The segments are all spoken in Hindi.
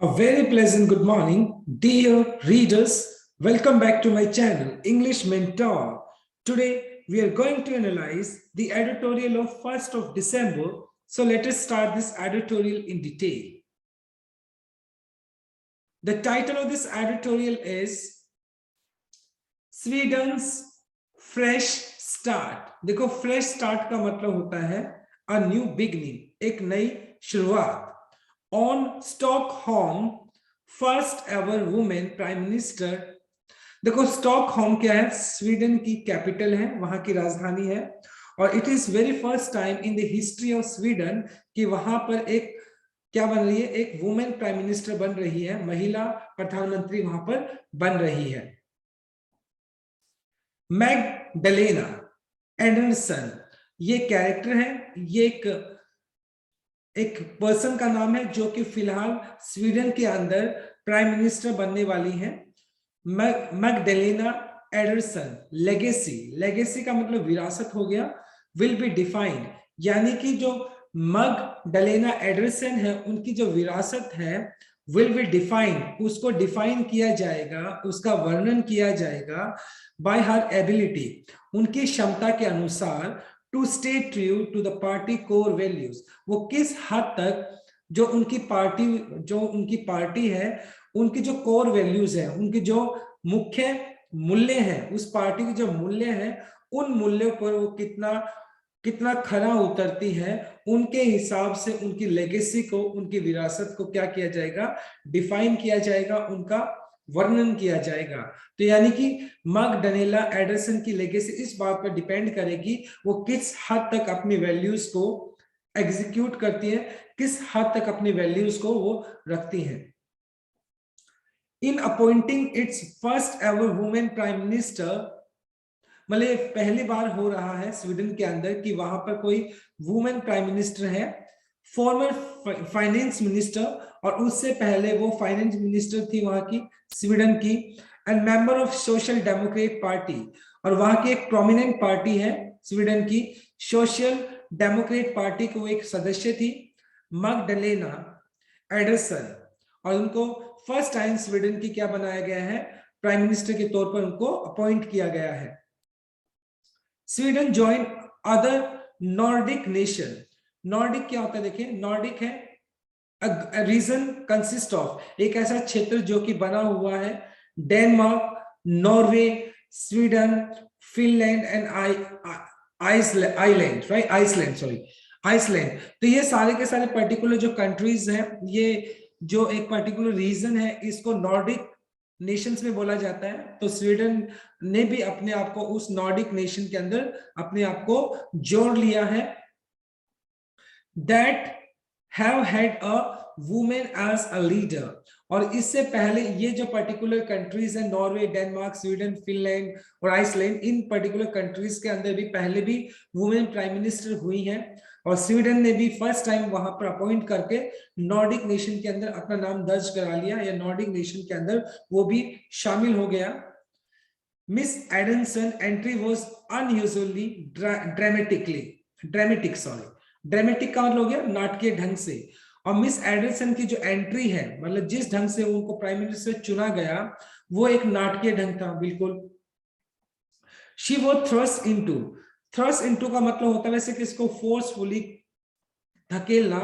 A very pleasant good morning, dear readers. Welcome back to my channel, English Mentor. Today, we are going to analyze the editorial of 1st of December. So let us start this editorial in detail. The title of this editorial is Sweden's Fresh Start. देखो, fresh start का मतलब होता है a new beginning, एक नई शुरुआत. On Stockholm, first ever women prime minister. देखो, स्टॉकहोम क्या है? स्वीडन की कैपिटल है, वहां की राजधानी है. और it is very first time in the history of Sweden कि वहां पर एक क्या बन रही है, एक वुमेन प्राइम मिनिस्टर बन रही है, महिला प्रधानमंत्री वहां पर बन रही है. मैगडलेना एंडरसन ये कैरेक्टर है, ये एक पर्सन का नाम है जो कि फिलहाल स्वीडन के अंदर प्राइम मिनिस्टर बनने वाली है. मैगडलेना एंडरसन. लेगेसी का मतलब विरासत हो गया. विल बी डिफाइंड, यानी कि जो मैगडलेना एंडरसन है उनकी जो विरासत है विल बी डिफाइंड, उसको डिफाइन किया जाएगा, उसका वर्णन किया जाएगा बाय हर एबिलिटी, उनकी क्षमता के अनुसार, to stay true to the party core values. वो किस हद तक जो उनकी पार्टी है, उनकी जो कोर वैल्यूज है, उनकी जो मुख्य मूल्य हैं, उस पार्टी के जो मूल्य हैं, उन मूल्यों पर वो कितना खरा उतरती है, उनके हिसाब से उनकी लेगेसी को, उनकी विरासत को क्या किया जाएगा? डिफाइन किया जाएगा, उनका वर्णन किया जाएगा. तो यानी कि मैगडलेना एंडरसन की लेगेसी इस बात पर डिपेंड करेगी वो किस हद तक अपनी वैल्यूज को एग्जीक्यूट करती है, किस हद तक अपनी वैल्यूज को वो रखती हैं. In appointing its first ever women prime minister, मतलब पहली बार हो रहा है स्वीडन के अंदर कि वहां पर कोई वुमेन प्राइम मिनिस्टर है. फॉर्मर फाइनेंस मिनिस्टर, और उससे पहले वो फाइनेंस मिनिस्टर थी वहां की, स्वीडन की. And member of social Democrat party, और वहां की एक प्रोमिनेंट पार्टी है स्वीडन की, सोशल डेमोक्रेट पार्टी को एक सदस्य थी मैगडलेना एंडरसन. और उनको फर्स्ट टाइम स्वीडन की क्या बनाया गया है? प्राइम मिनिस्टर के तौर पर उनको अपॉइंट किया गया है. Sweden join other Nordic nation. Nordic क्या होता है? देखिए, नॉर्डिक है रीजन कंसिस्ट ऑफ, एक ऐसा क्षेत्र जो कि बना हुआ है Denmark, Norway, Sweden, Finland and Iceland, right? Iceland. तो ये सारे के सारे पर्टिकुलर जो कंट्रीज हैं, ये जो एक पर्टिकुलर रीजन है, इसको नॉर्डिक नेशंस में बोला जाता है. तो स्वीडन ने भी अपने आप को उस नॉर्डिक नेशन के अंदर अपने आप को जोड़ लिया है. That have had a women as a leader. और इससे पहले ये जो पर्टिकुलर कंट्रीज है, नॉर्वे, डेनमार्क, स्वीडन, फिनलैंड और आइसलैंड, इन पर्टिकुलर कंट्रीज के अंदर भी पहले भी वुमेन प्राइम मिनिस्टर हुई हैं. और स्वीडन ने भी फर्स्ट टाइम वहां पर अपॉइंट करके नॉर्डिक नेशन के अंदर अपना नाम दर्ज करा लिया, या नॉर्डिक नेशन के अंदर वो भी शामिल हो गया. Miss Andersson entry was unusually dramatic का मतलब हो गया नाटकीय ढंग से. और मिस एडनसन की जो एंट्री है, मतलब जिस ढंग से उनको प्राइम मिनिस्टर चुना गया, वो एक नाटकीय ढंग था, बिल्कुल. शी वो थ्रस्ट इनटू का मतलब होता है वैसे कि इसको फोर्सफुली धकेलना.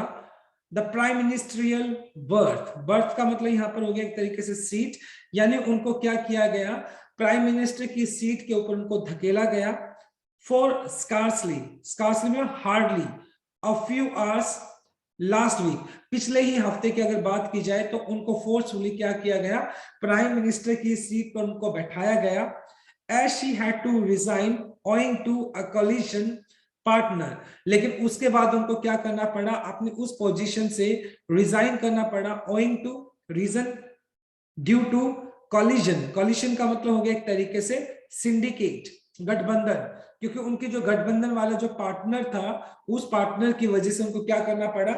द प्राइम मिनिस्ट्रियल बर्थ का मतलब यहां पर हो गया एक तरीके से सीट, यानी उनको क्या किया गया? प्राइम मिनिस्टर की सीट के ऊपर उनको धकेला गया. फॉर स्कार्सली में hardly a few hours last week, पिछले ही हफ्ते की अगर बात की जाए तो उनको फोर्सफुली क्या किया गया? प्राइम मिनिस्टर की सीट पर उनको बैठाया गया. As she had to resign owing to a coalition partner. लेकिन उसके बाद उनको क्या करना पड़ा? अपनी उस पोजीशन से रिजाइन करना पड़ा. Owing to, reason, due to coalition का मतलब हो गया एक तरीके से सिंडिकेट, गठबंधन. क्योंकि उनके जो गठबंधन वाला जो पार्टनर था, उस पार्टनर की वजह से उनको क्या करना पड़ा?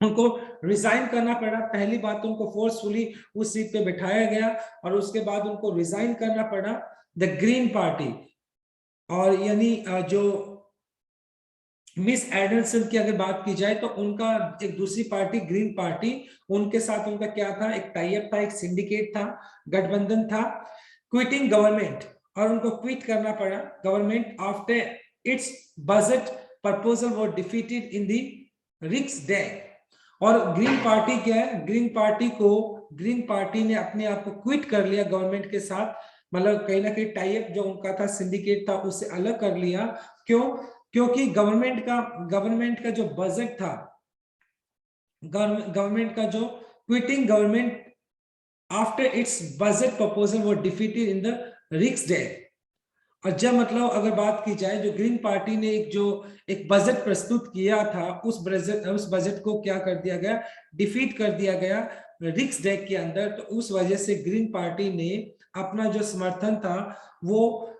उनको रिजाइन करना पड़ा. पहली बात तो उनको फोर्सफुली उस सीट पे बैठाया गया, और उसके बाद उनको रिजाइन करना पड़ा. द ग्रीन पार्टी, और यानी जो मिस एडल्सन की अगर बात की जाए तो उनका एक दूसरी पार्टी ग्रीन पार्टी, उनके साथ उनका क्या था, एक टाई अप था, एक सिंडिकेट था, गठबंधन था। क्विटिंग गवर्नमेंट, और उनको क्विट करना पड़ा government after it's budget proposal वो डिफीटेड इन दी रिक्स डे। और ग्रीन पार्टी क्या है, ग्रीन पार्टी ने अपने आप को क्विट कर लिया गवर्नमेंट के साथ, मतलब कहीं ना कहीं टाई अप जो उनका था, सिंडिकेट था, उससे अलग कर लिया। क्यों? क्योंकि गवर्नमेंट का जो बजट था, गवर्नमेंट का जो quitting government after it's budget proposal वो डिफीटेड इन द रिक्स डे। और जब मतलब अगर बात की जाए, जो ग्रीन पार्टी ने एक बजट प्रस्तुत किया था, उस बजट को क्या कर दिया गया, डिफीट कर दिया गया रिक्स डे के अंदर। तो उस वजह से ग्रीन पार्टी ने अपना जो समर्थन था वो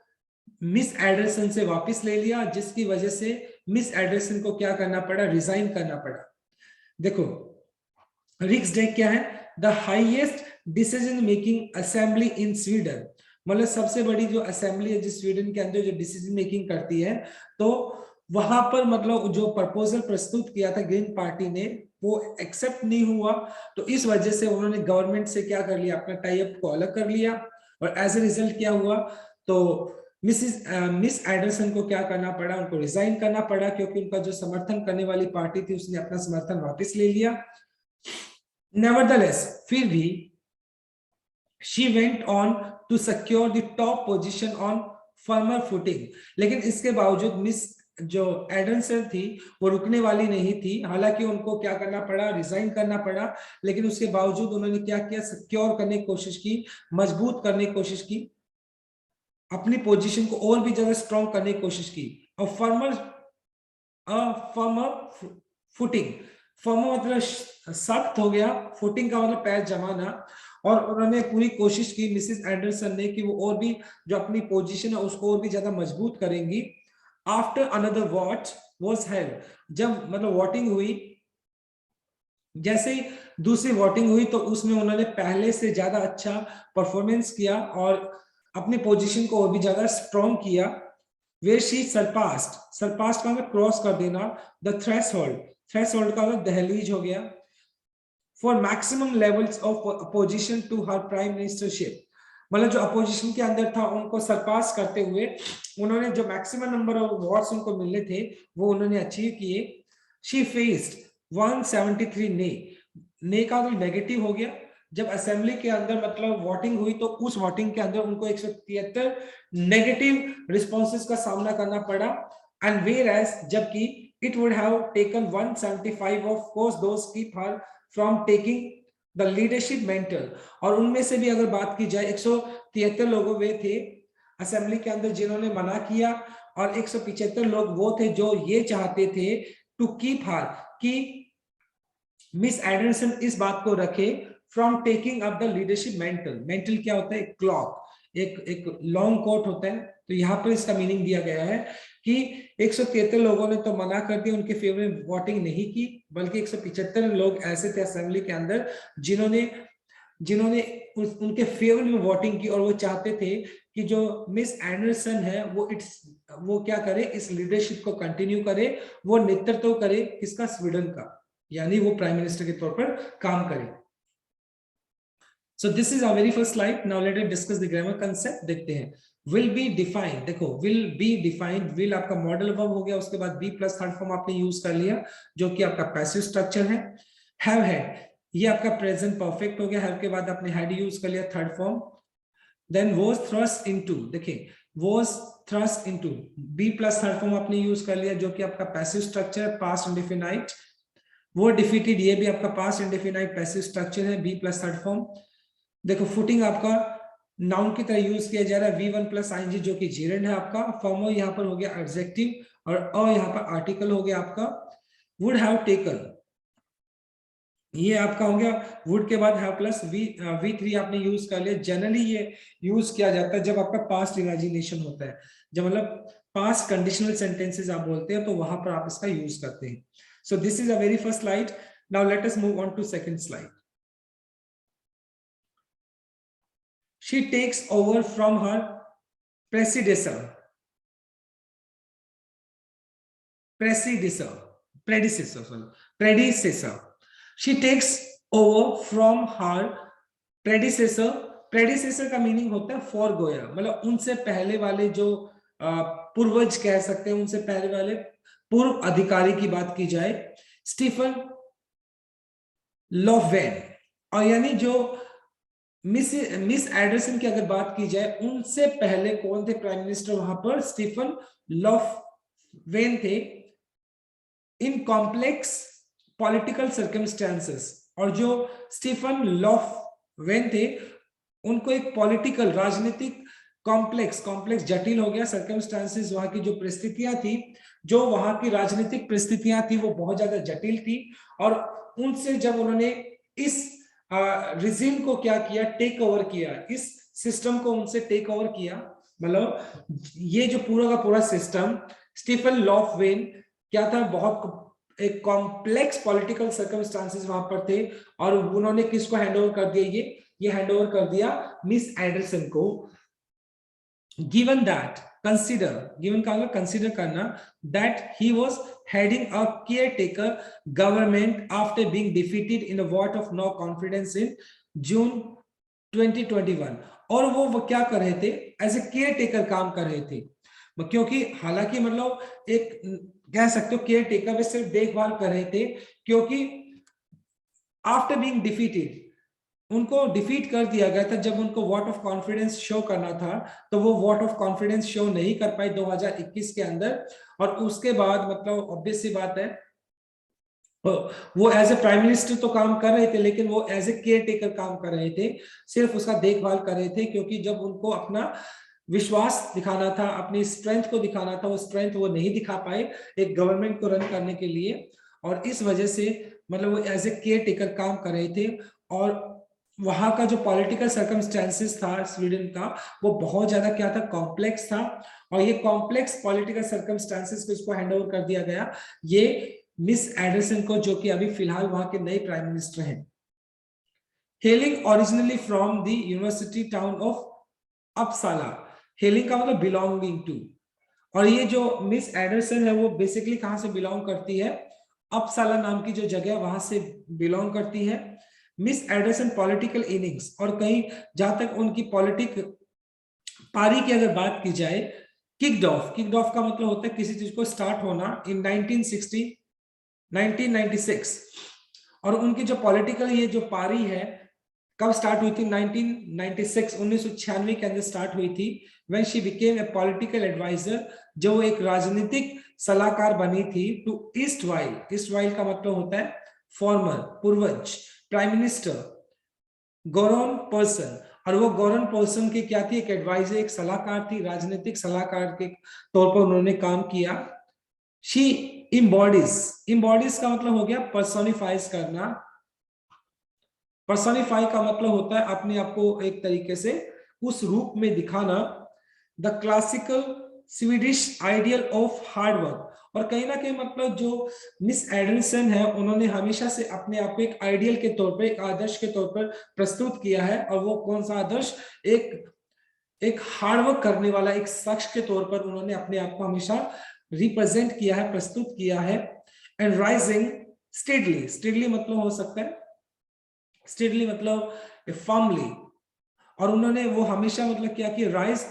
मिस एडरसन से वापस ले लिया, जिसकी वजह से मिस एडरसन को क्या करना पड़ा, रिजाइन करना पड़ा। देखो रिक्स डे क्या है, the highest decision making assembly in Sweden, मतलब सबसे बड़ी जो असेंबली है जिस स्वीडन के अंदर जो डिसीजन मेकिंग करती है। तो वहां पर मतलब जो प्रपोजल प्रस्तुत किया था ग्रीन पार्टी ने, वो एक्सेप्ट नहीं हुआ। तो इस वजह से उन्होंने गवर्नमेंट से क्या कर लिया, अपना टाई अप को अलग कर लिया। और एज ए रिजल्ट क्या हुआ, तो मिस एडरसन को क्या करना पड़ा, उनको रिजाइन करना पड़ा, क्योंकि उनका जो समर्थन करने वाली पार्टी थी उसने अपना समर्थन वापस ले लिया। नेवरदलेस, फिर भी she went on to secure the top position on firmer footing, लेकिन इसके बावजूद मिस जो एडरसन थी वो रुकने वाली नहीं थी। हालांकि उनको क्या करना पड़ा, रिजाइन करना पड़ा, लेकिन उसके बावजूद उन्होंने क्या किया, सिक्योर करने की कोशिश की, मजबूत करने की कोशिश की, अपनी पोजीशन को और भी ज्यादा स्ट्रॉन्ग करने की कोशिश की। और फर्मर फुटिंग, फर्मर मतलब सख्त हो गया, फुटिंग का मतलब पैर जमाना। और उन्होंने पूरी कोशिश की मिसेस एंडरसन ने कि वो और भी जो अपनी पोजीशन है उसको और भी ज्यादा मजबूत करेंगी। After another what was held, जब मतलब वोटिंग हुई, जैसे ही दूसरी वोटिंग हुई तो उसमें उन्होंने पहले से ज्यादा अच्छा परफॉर्मेंस किया और अपनी पोजीशन को और भी ज्यादा स्ट्रॉन्ग किया। वेयर शी सरपास्ट का मतलब क्रॉस कर देना, द थ्रेशोल्ड का मतलब दहलीज हो गया। For maximum levels of opposition to her prime ministership, मतलब जो अपोजिशन के अंदर था उनको सरपास करते हुए उन्होंने जो मैक्सिमम नंबर ऑफ वोट्स उनको मिलने थे वो उन्होंने अचीव किए। शी फेस्ड 173 ने का तो नेगेटिव हो गया। जब असेंबली के अंदर मतलब वोटिंग हुई तो उस वोटिंग के अंदर उनको 173 नेगेटिव रिस्पॉन्सेस का सामना करना पड़ा। एंड वेयर एज, जबकि it would have taken 175 of course those keep her from taking the leadership mantle। और उनमें से भी अगर बात की जाए 173 लोगों वे थे असेंबली के अंदर जिन्होंने मना किया, और 175 लोग वो थे जो ये चाहते थे टू कीप हर, कि मिस एडरसन इस बात को रखे from taking up the leadership mental क्या होता है, क्लॉक, एक लॉन्ग कोट होता है। तो यहाँ पर इसका मीनिंग दिया गया है कि 173 लोगों ने तो मना कर दिया, उनके फेवर में वोटिंग नहीं की, बल्कि 175 लोग ऐसे थे असेंबली के अंदर जिन्होंने जिन्होंने उनके फेवर में वोटिंग की, और वो चाहते थे कि जो मिस एंडरसन है वो क्या करे, इस लीडरशिप को कंटिन्यू करे, वो नेतृत्व करे किसका, स्वीडन का, यानी वो प्राइम मिनिस्टर के तौर पर काम करे। So this is our very first slide. Now let us discuss the grammar concept. देखते हैं will be defined। देखो will be defined, will आपका मॉडल वर्ब हो गया, उसके बाद be प्लस थर्ड फॉर्म आपने यूज कर लिया जो कि आपका पैसिव स्ट्रक्चर है। have had, ये आपका प्रेजेंट परफेक्ट हो गया, have के बाद आपने had यूज कर लिया third form. Then was thrust into, देखिए was thrust into, be plus third form आपने यूज कर लिया जो कि आपका पैसिव स्ट्रक्चर है, पास्ट इंडेफिनाइट। वो डिफीटेड, ये भी आपका पास्ट इंडेफिनाइट पैसिव स्ट्रक्चर है, बी प्लस थर्ड फॉर्म। देखो फुटिंग आपका नाउन की तरह यूज किया जा रहा है, V1 प्लस आईएनजी जो कि जेरेंड है आपका। फॉर्मो यहाँ पर हो गया एडजेक्टिव, और यहाँ पर आर्टिकल हो गया आपका वुड हैव टेकन, ये आपका हो गया वुड के बाद हैव प्लस V3 आपने यूज कर लिया। जनरली ये यूज किया जाता है जब आपका पास्ट इमेजिनेशन होता है, जब मतलब पास्ट कंडीशनल सेंटेंसेस आप बोलते हैं तो वहां पर आप इसका यूज करते हैं। So this is a very first slide. Now let us move on to second slide. She takes over from her predecessor। predecessor. She takes over from her predecessor. predecessor का मीनिंग होता है foregoer, मतलब उनसे पहले वाले जो पूर्वज कह सकते हैं, उनसे पहले वाले पूर्व अधिकारी की बात की जाए, स्टीफन लॉफवेन, और यानी जो मिस एडरसन की अगर बात की जाए, उनसे पहले कौन थे प्राइम मिनिस्टर वहां पर? स्टीफन लॉफवेन थे। इन कॉम्प्लेक्स पॉलिटिकल सर्कमस्टेंसेस, और जो स्टीफन लॉफवेन थे उनको एक पॉलिटिकल, राजनीतिक कॉम्प्लेक्स जटिल हो गया, सर्कमस्टेंसेस, वहां की जो परिस्थितियां थी, जो वहां की राजनीतिक परिस्थितियां थी वो बहुत ज्यादा जटिल थी, और उनसे जब उन्होंने इस रिजिम को क्या किया, टेक ओवर किया, इस सिस्टम को उनसे टेक ओवर किया, मतलब ये जो पूरा का पूरा सिस्टम, स्टीफन लॉफवेन क्या था, बहुत एक कॉम्प्लेक्स पॉलिटिकल सर्कमस्टांसेस वहां पर थे, और उन्होंने किसको हैंड ओवर कर दिया? ये हैंड ओवर कर दिया मिस एडरसन को। गिवन दैट, गिवन का मतलब कंसिडर करना, that he was heading a caretaker government after being defeated in a vote of no confidence in June 2021, और वो क्या कर रहे थे? एज ए केयर टेकर काम कर रहे थे, क्योंकि हालांकि मतलब एक कह सकते हो केयर टेकर में सिर्फ देखभाल कर रहे थे, क्योंकि आफ्टर बीइंग डिफीटेड, उनको डिफीट कर दिया गया था। जब उनको वोट ऑफ कॉन्फिडेंस शो करना था तो वो वोट ऑफ कॉन्फिडेंस शो नहीं कर पाई 2021 के अंदर, और उसके बाद मतलब ऑब्वियस सी बात है वो एज ए प्राइम मिनिस्टर तो काम कर रहे थे, लेकिन वो एज ए केयर टेकर काम कर रहे थे, सिर्फ उसका देखभाल कर रहे थे, क्योंकि जब उनको अपना विश्वास दिखाना था, अपनी स्ट्रेंथ को दिखाना था, वो स्ट्रेंथ वो नहीं दिखा पाए एक गवर्नमेंट को रन करने के लिए, और इस वजह से मतलब वो एज ए केयर टेकर काम कर रहे थे। और वहां का जो पॉलिटिकल सर्कमस्टेंसेस था स्वीडन का, वो बहुत ज्यादा क्या था, कॉम्प्लेक्स था, और ये कॉम्प्लेक्स पॉलिटिकल सर्कमस्टेंसेस को इसको हैंड ओवर कर दिया गया ये मिस एडरसन को, जो कि अभी फिलहाल वहां के नए प्राइम मिनिस्टर हैं। Hailing originally from the university town of Uppsala, hailing का मतलब बिलोंगिंग टू, और ये जो मिस एडरसन है वो बेसिकली कहां से बिलोंग करती है? अपसाला नाम की जो जगह वहां से बिलोंग करती है। मिस एडरसन पॉलिटिकल इनिंग्स, और कहीं जहां तक उनकी पॉलिटिक पारी की अगर बात की जाए, किक्ड ऑफ का मतलब होता है किसी चीज को स्टार्ट होना, इन 1996, और उनकी जो पॉलिटिकल ये जो पारी है कब स्टार्ट हुई थी? 1996 के अंदर स्टार्ट हुई थी, when she became a political adviser, जो एक राजनीतिक सलाहकार बनी थी, टू ईस्टवाइल का मतलब होता है फॉर्मर, पूर्वज, प्राइम मिनिस्टर गॉरन पर्सन, और वो गॉरन पर्सन की क्या थी? एक एडवाइजर, एक सलाहकार थी, राजनीतिक सलाहकार के तौर पर उन्होंने काम किया। शी इम्बॉडीज का मतलब हो गया पर्सोनिफाइज करना, पर्सोनिफाई का मतलब होता है अपने आप को एक तरीके से उस रूप में दिखाना, the classical Swedish ideal of hard work, और कहीं ना कहीं मतलब जो मिस एडरसन है उन्होंने हमेशा से अपने आप को एक आइडियल के तौर पर, एक आदर्श के तौर पर प्रस्तुत किया है, और वो कौन सा आदर्श? एक हार्डवर्क करने वाला एक शख्स के तौर पर उन्होंने अपने आप को हमेशा रिप्रेजेंट किया है, प्रस्तुत किया है। एंड राइजिंग स्टेडली मतलब हो सकता है, स्टेडली मतलब फर्मली, और उन्होंने वो हमेशा मतलब क्या कि राइज,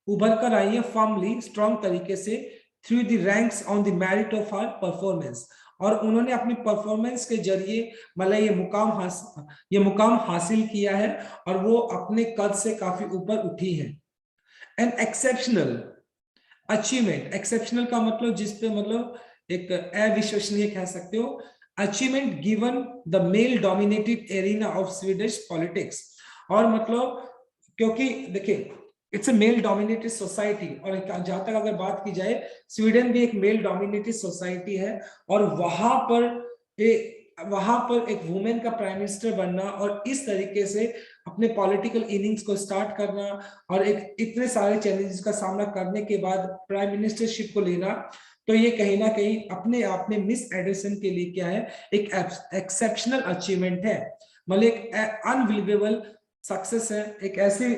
उभर कर आई है फर्मली, स्ट्रॉन्ग तरीके से, through the ranks on the merit of her performance, और उन्होंने अपनी परफॉर्मेंस के जरिए मतलब ये मुकाम हासिल किया है, और वो अपने कद से काफी ऊपर उठी है। एन एक्सेप्शनल अचीवमेंट, एक्सेप्शनल का मतलब जिसपे मतलब एक अविश्वसनीय कह सकते हो, achievement given the male dominated arena of Swedish politics, और मतलब क्योंकि देखिए it's a male dominated society, और जहां तक अगर बात की जाए स्वीडन भी एक मेल डोमिनेटेड सोसाइटी है, और वहां पर एक वुमेन का प्राइम मिनिस्टर बनना, और इस तरीके से अपने पॉलिटिकल इनिंग्स को स्टार्ट करना, और एक इतने सारे चैलेंजेस का सामना करने के बाद प्राइम मिनिस्टरशिप को लेना, तो ये कहीं ना कहीं अपने आप में मिस एडरसन के लिए क्या है? एक एक्सेप्शनल अचीवमेंट है, मतलब एक अनबिलीवेबल सक्सेस है, एक ऐसी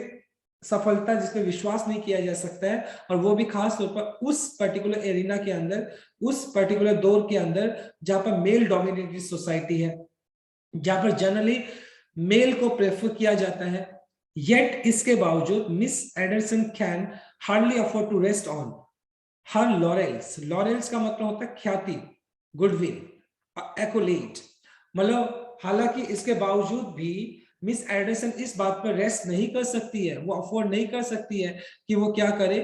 सफलता जिस पे विश्वास नहीं किया जा सकता है, और वो भी खास तौर पर उस पर्टिकुलर एरिना के अंदर, उस पर्टिकुलर दौर के अंदर जहां पर मेल डोमिनेटेड सोसाइटी है, जहां पर जनरली मेल को प्रेफर किया जाता है। येट इसके बावजूद Miss Anderson can hardly afford to rest on her laurels. Laurels का मतलब होता है ख्याति, गुडविल, एक्कोलेड। मतलब हालांकि इसके बावजूद भी मिस एंडरसन इस बात पर रेस्ट नहीं कर सकती है, वो अफोर्ड नहीं कर सकती है कि वो क्या करे,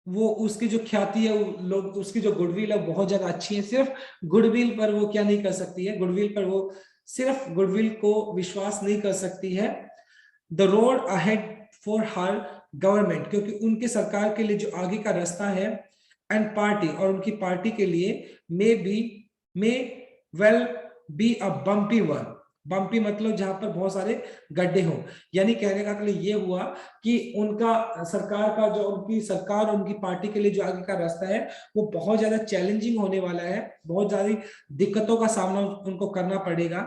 वो उसकी जो ख्याति है, लोग उसकी जो गुडविल है बहुत ज्यादा अच्छी है, सिर्फ गुडविल पर वो क्या नहीं कर सकती है, गुडविल पर वो सिर्फ गुडविल को विश्वास नहीं कर सकती है। The road ahead for her government, क्योंकि उनकी सरकार के लिए जो आगे का रास्ता है, एंड पार्टी, और उनकी पार्टी के लिए मे well be a bumpy one. Bumpy मतलब जहां पर बहुत सारे गड्ढे हो, यानी कहने का मतलब ये हुआ कि उनका सरकार का जो, उनकी सरकार और उनकी पार्टी के लिए जो आगे का रास्ता है वो बहुत ज्यादा चैलेंजिंग होने वाला है, बहुत ज्यादा दिक्कतों का सामना उनको करना पड़ेगा।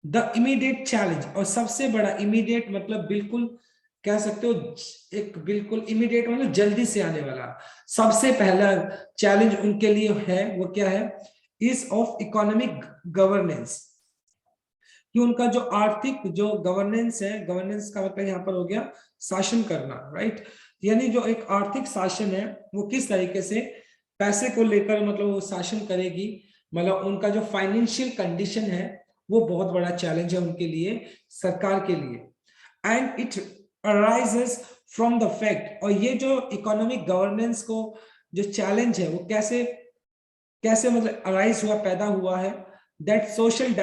द इमीडिएट चैलेंज, और सबसे बड़ा इमीडिएट मतलब बिल्कुल कह सकते हो, एक बिल्कुल इमीडिएट मतलब जल्दी से आने वाला सबसे पहला चैलेंज उनके लिए है, वो क्या है, इज ऑफ इकोनॉमिक गवर्नेंस, कि उनका जो आर्थिक जो गवर्नेंस है, गवर्नेंस का मतलब यहाँ पर हो गया शासन करना, राइट, यानी जो एक आर्थिक शासन है वो किस तरीके से पैसे को लेकर मतलब वो शासन करेगी, मतलब उनका जो फाइनेंशियल कंडीशन है वो बहुत बड़ा चैलेंज है उनके लिए, सरकार के लिए। And it arises from the fact, और ये जो इकोनॉमिक गवर्नेंस को जो चैलेंज है वो कैसे कैसे मतलब अराइज हुआ, पैदा हुआ है, दैट सोशल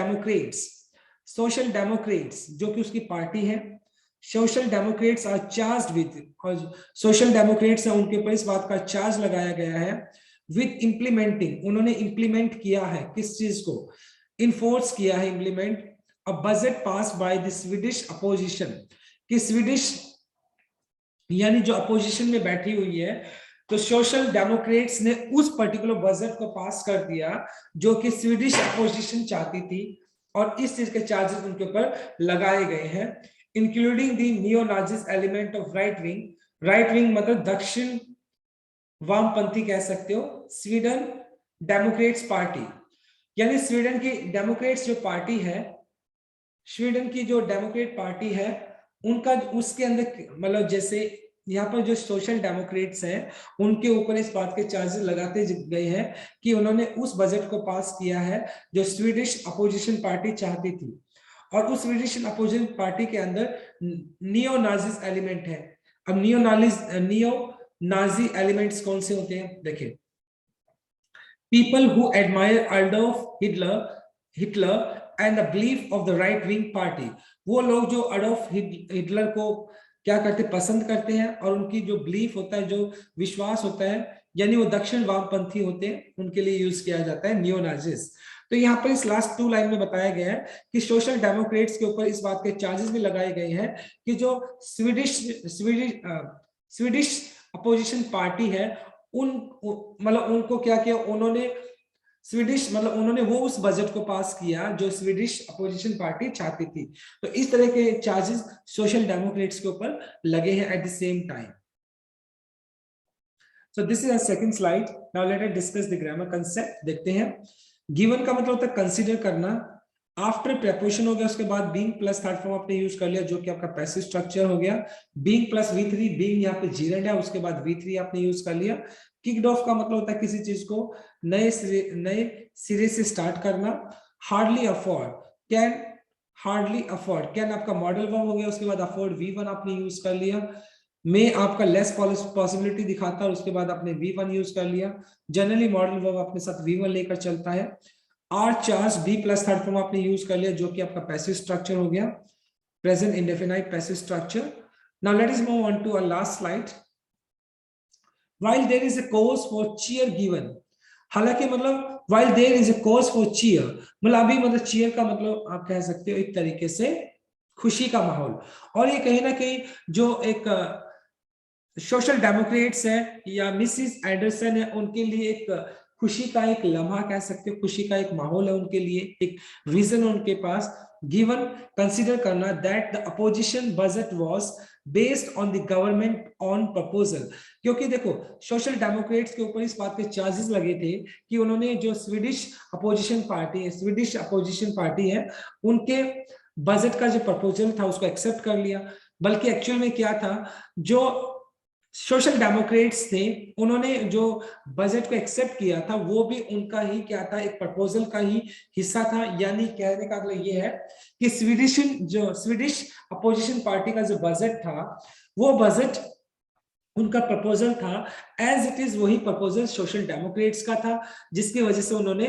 डेमोक्रेट्स जो कि उसकी पार्टी है, social democrats are charged with, और सोशल डेमोक्रेट्स है उनके ऊपर इस बात का चार्ज लगाया गया है, विद इंप्लीमेंटिंग, उन्होंने इंप्लीमेंट किया है किस चीज को, इन्फोर्स किया है implement, a budget pass by the Swedish opposition, कि स्वीडिश यानी जो अपोजिशन में बैठी हुई है, तो सोशल डेमोक्रेट्स ने उस पर्टिकुलर बजट को पास कर दिया जो कि स्वीडिश अपोजिशन चाहती थी, और इस चीज के चार्जेस उनके ऊपर लगाए गए हैं, including the neo Nazis element of right wing मतलब दक्षिण वामपंथी कह सकते हो, स्वीडन डेमोक्रेट्स पार्टी, यानी स्वीडन की डेमोक्रेट्स जो पार्टी है, स्वीडन की जो डेमोक्रेट पार्टी है उनका उसके अंदर मतलब जैसे यहाँ पर जो सोशल डेमोक्रेट्स हैं उनके ऊपर इस बात के चार्जेस लगाते गए हैं कि उन्होंने उस बजट को पास किया है जो स्वीडिश अपोजिशन पार्टी चाहती थी, और उस स्वीडिश अपोजिशन पार्टी के अंदर नियो नाजिस एलिमेंट है। अब नियो नाजी एलिमेंट्स कौन से होते हैं, देखिए, people who admire Adolf Hitler and the belief of the right wing party, वो लोग जो अडोल्फ हिटलर को क्या करते, पसंद करते हैं, और उनकी जो बिलीफ होता है, जो विश्वास होता है, यानी वो दक्षिण वामपंथी होते हैं, उनके लिए यूज किया जाता है नियो नाजिस। तो यहाँ पर इस लास्ट 2 लाइन में बताया गया है कि सोशल डेमोक्रेट्स के ऊपर इस बात के चार्जेस भी लगाए गए हैं कि जो स्वीडिश अपोजिशन पार्टी है उन मतलब उनको क्या किया उन्होंने, स्वीडिश मतलब उन्होंने वो उस बजट को पास किया जो स्वीडिश अपोजिशन पार्टी चाहती थी। तो इस तरह के चार्जेस सोशल डेमोक्रेट्स के ऊपर लगे हैं eight the same time. So this is a second slide. Now let us discuss the grammar concept. देखते हैं, गिवन का मतलब होता है कंसीडर करना, आफ्टर प्रेपोजिशन हो गया उसके बाद बीइंग प्लस थर्ड फॉर्म आपने यूज कर लिया जो कि आपका पैसिव स्ट्रक्चर हो गया, बीइंग प्लस V3, बीइंग यहाँ पे जीरेंड है उसके बाद V3 आपने यूज कर लिया। किक्ड ऑफ का मतलब होता है किसी चीज को नए सिरे से स्टार्ट करना। Hardly afford, can hardly afford, can आपका मॉडल वर्ब हो गया, उसके बाद अफोर्ड V1 आपने यूज कर लिया। में आपका लेस पॉसिबिलिटी दिखाता है उसके बाद आपने V1 यूज कर लिया। जनरली मॉडल वर्ब अपने साथ V1 लेकर चलता है। Are charge be plus third form आपने यूज कर लिया जो कि आपका पैसिव स्ट्रक्चर हो गया, present indefinite passive structure. Now let us move on to our last slide. While there is a cause for cheer given, हालांकि मतलब while there is a cause for cheer मतलब अभी मतलब चीयर का मतलब आप कह सकते हो एक तरीके से खुशी का माहौल, और ये कहीं ना कहीं जो एक सोशल डेमोक्रेट्स है या मिसिस एंडरसन है उनके लिए एक खुशी का एक लम्हा कह सकते हो, खुशी का एक माहौल है उनके लिए, एक रीजन उनके पास। गिवन कंसीडर करना that the opposition budget was based on the government on proposal, क्योंकि देखो सोशल डेमोक्रेट्स के ऊपर इस बात के चार्जेस लगे थे कि उन्होंने जो स्वीडिश अपोजिशन पार्टी है उनके बजट का जो प्रपोजल था उसको एक्सेप्ट कर लिया। बल्कि एक्चुअल में क्या था, जो सोशल डेमोक्रेट्स थे उन्होंने जो बजट को एक्सेप्ट किया था वो भी उनका ही क्या था, एक प्रपोजल का ही हिस्सा था। यानी कहने का मतलब ये है कि स्वीडिश अपोजिशन पार्टी का जो बजट था वो बजट उनका प्रपोजल था, एज इट इज वही प्रपोजल सोशल डेमोक्रेट्स का था, जिसकी वजह से उन्होंने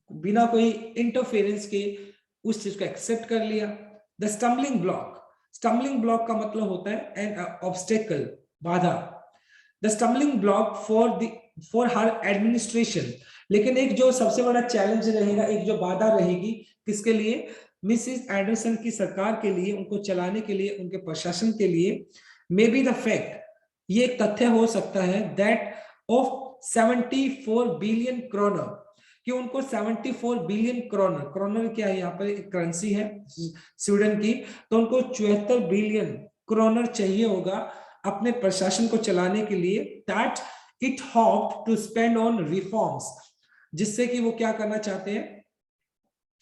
बिना कोई इंटरफेरेंस के उस चीज को एक्सेप्ट कर लिया। द स्टम्बलिंग ब्लॉक का मतलब होता है एन ऑब्स्टेकल, बाधा। The stumbling block for her administration, लेकिन एक जो सबसे बड़ा चैलेंज रहेगा, एक जो बाधा रहेगी किसके लिए, मिसिस एंडरसन की सरकार के लिए, उनको चलाने के लिए, उनके प्रशासन के लिए, मे बी द फैक्ट, ये एक तथ्य हो सकता है, दैट ऑफ 74 बिलियन क्रोनर, कि उनको 74 बिलियन क्रोनर क्या है, यहाँ पर एक करेंसी है स्वीडन की, तो उनको 74 बिलियन क्रोनर चाहिए होगा अपने प्रशासन को चलाने के लिए, that it hope to spend on reforms, जिससे कि वो क्या करना चाहते हैं,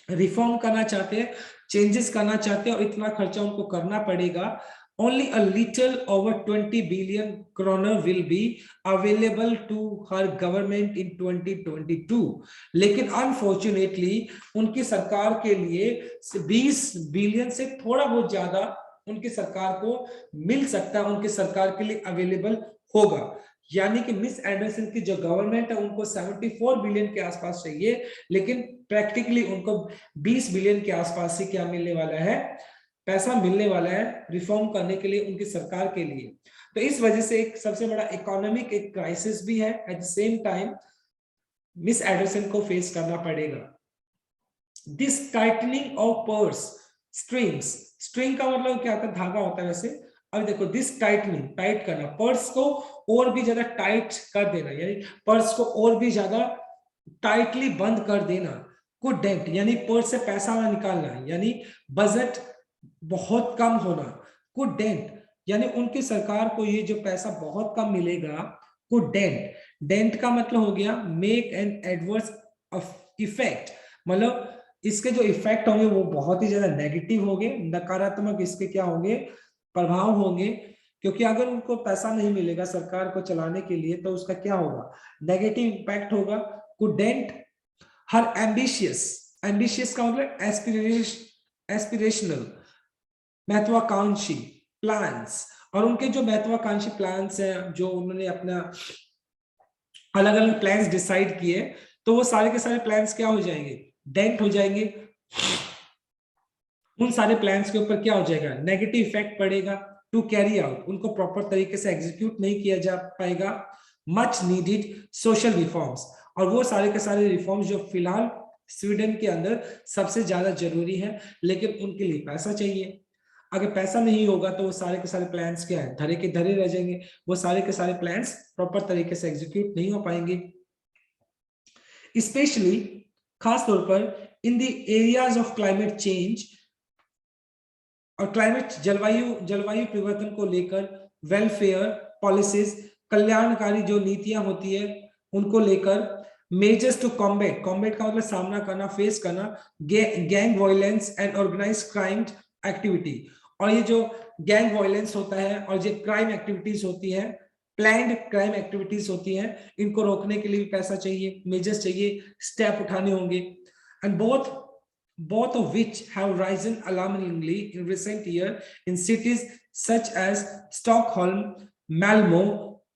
रिफॉर्म करना चाहते हैं, चेंजेस करना चाहते हैं, और इतना खर्चा उनको करना पड़ेगा। Only a little over 20 billion kroner will be available to her government in 2022. लेकिन अनफॉर्चुनेटली उनकी सरकार के लिए 20 बिलियन से थोड़ा बहुत ज्यादा उनकी सरकार को मिल सकता है, उनकी सरकार के लिए अवेलेबल होगा। यानी कि मिस एंडरसन की जो गवर्नमेंट है उनको 74 बिलियन के आसपास चाहिए, लेकिन प्रैक्टिकली उनको 20 बिलियन के आसपास ही क्या मिलने वाला है, पैसा मिलने वाला है रिफॉर्म करने के लिए उनकी सरकार के लिए। तो इस वजह से एक सबसे बड़ा इकोनॉमिक एक क्राइसिस भी है, eight the same time miss Anderson को फेस करना पड़ेगा। This tightening of purse strings, string का मतलब क्या होता है, धागा होता है वैसे। अब देखो दिस टाइटनिंग, टाइट करना, पर्स को और भी ज्यादा टाइट कर देना, यानी पर्स को और भी ज्यादा टाइटली बंद कर देना। कुड डेंट यानी पर्स से पैसा ना निकालना, यानी बजट बहुत कम होना। कुड डेंट यानी उनकी सरकार को ये जो पैसा बहुत कम मिलेगा। कुड डेंट का मतलब हो गया मेक एन एडवर्स इफेक्ट, मतलब इसके जो इफेक्ट होंगे वो बहुत ही ज्यादा नेगेटिव होंगे, नकारात्मक इसके क्या होंगे, प्रभाव होंगे। क्योंकि अगर उनको पैसा नहीं मिलेगा सरकार को चलाने के लिए तो उसका क्या होगा, नेगेटिव इंपैक्ट होगा। कुड डेंट हर एम्बिशियस का मतलब एस्पिरेशनल, महत्वाकांक्षी प्लान्स, और उनके जो महत्वाकांक्षी प्लान्स हैं, जो उन्होंने अपना अलग अलग प्लान्स डिसाइड किए, तो वो सारे के सारे प्लान्स क्या हो जाएंगे, डेंट हो जाएंगे। उन सारे प्लान्स के ऊपर क्या हो जाएगा, नेगेटिव इफेक्ट पड़ेगा। टू कैरी आउट, उनको प्रॉपर तरीके से एग्जीक्यूट नहीं किया जा पाएगा। मच नीडेड सोशल रिफॉर्म्स, और वो सारे के सारे रिफॉर्म्स जो फिलहाल स्वीडन के अंदर सबसे ज्यादा जरूरी है, लेकिन उनके लिए पैसा चाहिए। अगर पैसा नहीं होगा तो वो सारे के सारे प्लान्स क्या है, धरे के धरे रह जाएंगे, वो सारे के सारे प्लान्स प्रॉपर तरीके से एग्जीक्यूट नहीं हो पाएंगे। स्पेशली खास तौर पर in the areas of climate change, और जलवायु परिवर्तन को लेकर वेलफेयर पॉलिसीज, कल्याणकारी जो नीतियां होती है उनको लेकर। मेजर्स टू कॉम्बैट का मतलब सामना करना, फेस करना gang violence and organise crime activity, और ये जो गैंग वायलेंस होता है और जो क्राइम एक्टिविटीज होती है, प्लान्ड क्राइम एक्टिविटीज होती हैं, इनको रोकने के लिए भी पैसा चाहिए, मेजर्स चाहिए, स्टेप उठाने होंगे। And both of which have risen alarmingly in recent years in cities such as Stockholm, Malmö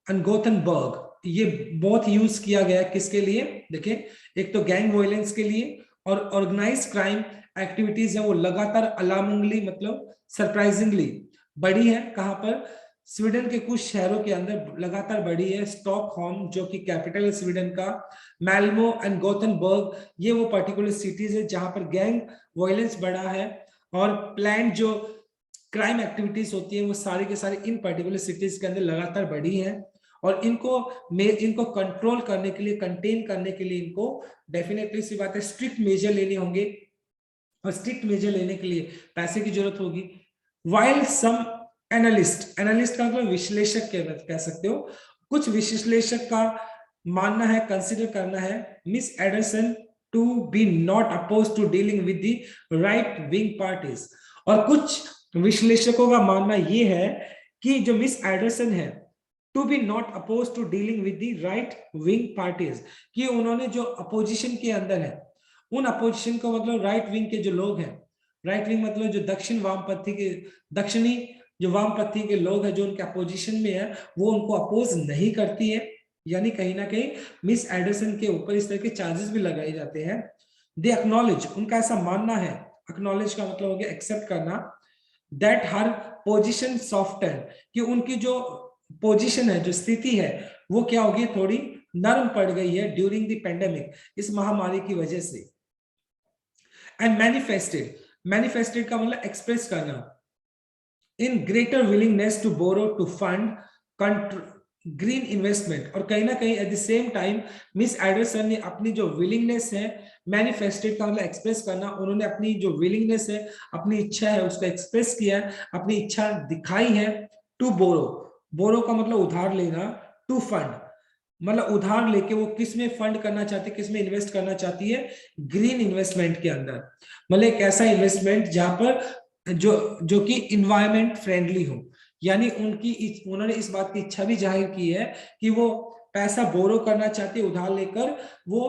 and Gothenburg. ये बहुत यूज किया गया किसके लिए, देखिए एक तो गैंग वायलेंस के लिए, और ऑर्गेनाइज क्राइम एक्टिविटीज है वो लगातार अलार्मिंगली मतलब सरप्राइजिंगली बढ़ी है। कहां पर, स्वीडन के कुछ शहरों के अंदर लगातार बढ़ी है। स्टॉकहोम जो कि कैपिटल है स्वीडन का, मैल्मो एंड गोथनबर्ग, ये वो पर्टिकुलर सिटीज है जहां पर गैंग वायलेंस बढ़ा है, और प्लान जो क्राइम एक्टिविटीज होती है वो सारी के सारी इन पर्टिकुलर सिटीज के अंदर लगातार बढ़ी है। और इनको कंट्रोल करने के लिए, कंटेन करने के लिए इनको डेफिनेटली सी बात है स्ट्रिक्ट मेजर लेने होंगे, और स्ट्रिक्ट मेजर लेने के लिए पैसे की जरूरत होगी। वाइल सम एनालिस्ट का मतलब विश्लेषक कह सकते हो, कुछ विश्लेषक का मानना है, कंसिडर करना है Miss Anderson to be not oppose to dealing with the right wing parties, और कुछ विश्लेषकों का मानना यह है कि जो मिस एडरसन है to be not oppose to dealing with the right wing parties, कि उन्होंने जो अपोजिशन के अंदर है उन अपोजिशन को, मतलब राइट विंग के जो लोग हैं, राइट विंग मतलब जो दक्षिणी जो वामपंथी के लोग हैं जो उनके अपोजिशन में है, वो उनको अपोज नहीं करती है। यानी कहीं ना कहीं मिस एडरसन के ऊपर इस तरह के चार्जेस भी लगाए जाते हैं। दे एक्नॉलेज, उनका ऐसा मानना है, एक्नॉलेज का मतलब हो गया एक्सेप्ट करना, दैट हर पोजीशन सॉफ्टन, कि उनकी जो पोजीशन है, जो स्थिति है, वो क्या होगी, थोड़ी नरम पड़ गई है ड्यूरिंग द पेंडेमिक, इस महामारी की वजह से। एंड मैनिफेस्टेड का मतलब एक्सप्रेस करना, in greater willingness to borrow to fund green investment, और कहीं ना कहीं at the same time miss Andersson ने अपनी जो विलिंगनेस है, मैनिफेस्टेड का मतलब एक्सप्रेस करना, उन्होंने अपनी जो विलिंगनेस है, अपनी इच्छा है, उसको एक्सप्रेस किया है, अपनी इच्छा दिखाई है। टू बोरो का मतलब उधार लेना, टू फंड मतलब उधार लेके वो किस में फंड करना चाहती है, किस में इन्वेस्ट करना चाहती है, ग्रीन इन्वेस्टमेंट के अंदर, मतलब एक ऐसा इन्वेस्टमेंट जहां पर जो कि इन्वायरमेंट फ्रेंडली हो। यानी उन्होंने इस बात की इच्छा भी जाहिर की है कि वो पैसा बोरो करना चाहती है, उधार लेकर वो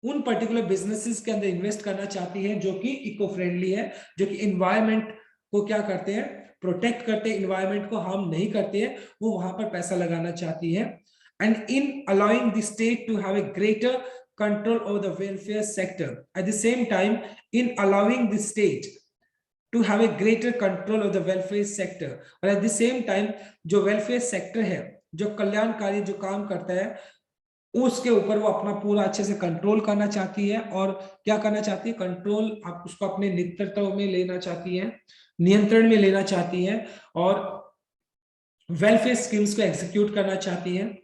उन पर्टिकुलर बिजनेसेस के अंदर इन्वेस्ट करना चाहती है जो कि इको फ्रेंडली है, जो कि इन्वायरमेंट को क्या करते हैं, प्रोटेक्ट करते हैं, इन्वायरमेंट को हार्म नहीं करते हैं, वो वहां पर पैसा लगाना चाहती है। And in allowing the state to have a greater control over the welfare sector, at the same time in allowing the state to have a greater control of the welfare sector, और at the same time जो welfare sector है, जो कल्याणकारी जो काम करता है, उसके ऊपर वो अपना पूरा अच्छे से कंट्रोल करना चाहती है। और क्या करना चाहती है, कंट्रोल आप उसको अपने नेतृत्व में लेना चाहती है, नियंत्रण में लेना चाहती है, और वेलफेयर स्कीम्स को एग्जीक्यूट करना चाहती है।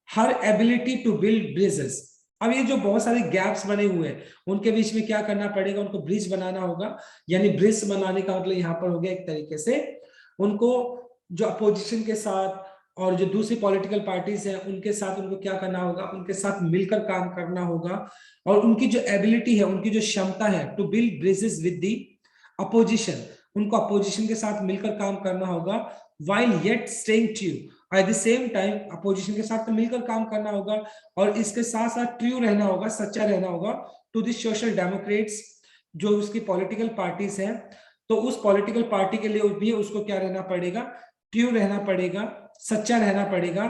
हर एबिलिटी टू बिल्ड ब्रिजेस, अब ये जो बहुत सारे गैप्स बने हुए हैं उनके बीच में क्या करना पड़ेगा, उनको ब्रिज बनाना होगा। यानी ब्रिज बनाने का मतलब यहाँ पर हो गया एक तरीके से उनको जो अपोजिशन के साथ और जो दूसरी पॉलिटिकल पार्टीज हैं उनके साथ उनको क्या करना होगा, उनके साथ मिलकर काम करना होगा। और उनकी जो एबिलिटी है, उनकी जो क्षमता है to build bridges with the opposition, उनको अपोजिशन के साथ मिलकर काम करना होगा, while yet staying true, at the same time opposition के साथ तो मिलकर काम करना होगा और इसके साथ साथ ट्रू रहना होगा, सच्चा रहना होगा टू द सोशल डेमोक्रेट्स, जो उसकी पॉलिटिकल पार्टीज हैं। तो उस पॉलिटिकल पार्टी के लिए भी उसको क्या रहना पड़ेगा, ट्रू रहना पड़ेगा, सच्चा रहना पड़ेगा।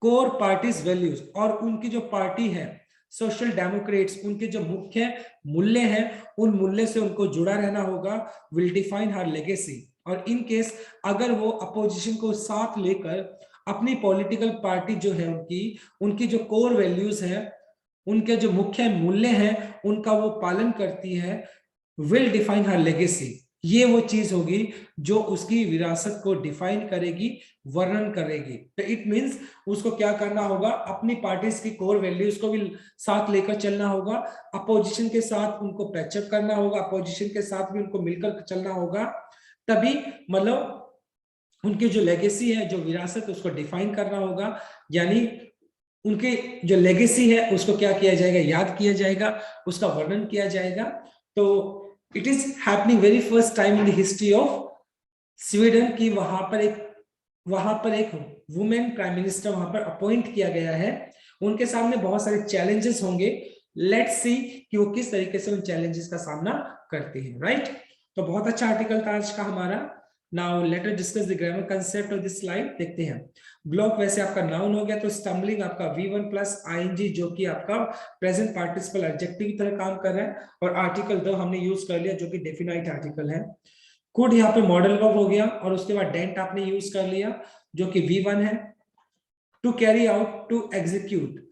कोर पार्टीज वैल्यूज, और उनकी जो पार्टी है सोशल डेमोक्रेट्स, उनके जो मुख्य मूल्य हैं उन मूल्य से उनको जुड़ा रहना होगा। विल डिफाइन हर लेगेसी, और इन केस अगर वो अपोजिशन को साथ लेकर अपनी पॉलिटिकल पार्टी जो है उनकी जो कोर वैल्यूज है, उनके जो मुख्य मूल्य हैं उनका वो पालन करती है, विल डिफाइन हर लेगेसी, ये वो चीज होगी जो उसकी विरासत को डिफाइन करेगी, वर्णन करेगी। तो इट मींस उसको क्या करना होगा, अपनी पार्टीज की कोर वैल्यूज को भी साथ लेकर चलना होगा, अपोजिशन के साथ उनको पैचअप करना होगा, अपोजिशन के साथ भी उनको मिलकर चलना होगा, तभी मतलब उनकी जो लेगेसी है, जो विरासत, उसको डिफाइन करना होगा। यानी उनके जो लेगेसी है उसको क्या किया जाएगा, याद किया जाएगा, उसका वर्णन किया जाएगा। तो it is happening very first time in the history of Sweden की वहां पर एक वुमेन प्राइम मिनिस्टर वहां पर अपॉइंट किया गया है। उनके सामने बहुत सारे चैलेंजेस होंगे, लेट्स सी कि वो किस तरीके से उन चैलेंजेस का सामना करती है, राइट। तो बहुत अच्छा आर्टिकल था आज का हमारा। Now let us discuss the grammar concept of this slide. देखते हैं। ब्लॉक वैसे आपका नाउन हो गया, तो स्टम्बलिंग आपका V1 प्लस ing जो कि आपका प्रेजेंट पार्टिसिपल एडजेक्टिव की तरह काम कर रहा है, और आर्टिकल द हमने यूज कर लिया जो कि डेफिनाइट आर्टिकल है। कुड यहाँ पे मॉडल वर्ब हो गया, और उसके बाद डेंट आपने यूज कर लिया जो कि V1 है। To carry out, to execute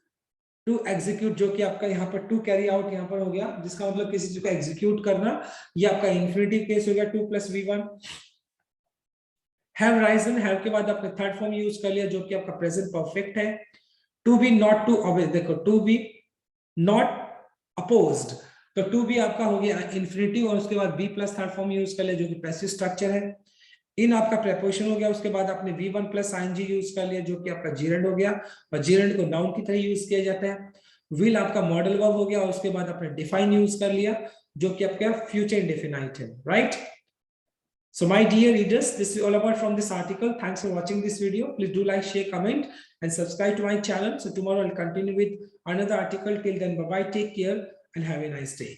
जो कि आपका यहाँ पर टू कैरी आउट यहाँ पर हो गया, जिसका मतलब किसी चीज को एग्जीक्यूट करना, ये आपका इंफिनिटिव केस हो गया 2 + V1। हैव राइजन, हैव के बाद आपने थर्ड फॉर्म यूज कर लिया जो कि आपका प्रेजेंट परफेक्ट है। To be not too obvious, देखो टू बी नॉट अपोज्ड, तो टू बी आपका हो गया इन्फिनिटिव और उसके बाद be plus third form use कर लिया जो कि पैसिव स्ट्रक्चर है। इन आपका प्रेपोजिशन हो गया, उसके बाद आपने V1 प्लस आईएनजी यूज कर लिया जो कि आपका जीरेंड हो गया, और जीरेंड को नाउन की तरह यूज किया जाता है। विल आपका मॉडल वर्ब हो गया और उसके बाद आपने डिफाइन यूज कर लिया जो कि आपका फ्यूचर इंडेफिनाइट है, right. So my dear readers, this is all about from this article. Thanks for watching this video. Please do like, share, comment and subscribe to my channel. So tomorrow I'll continue with another article. Till then, bye bye, take care and have a nice day.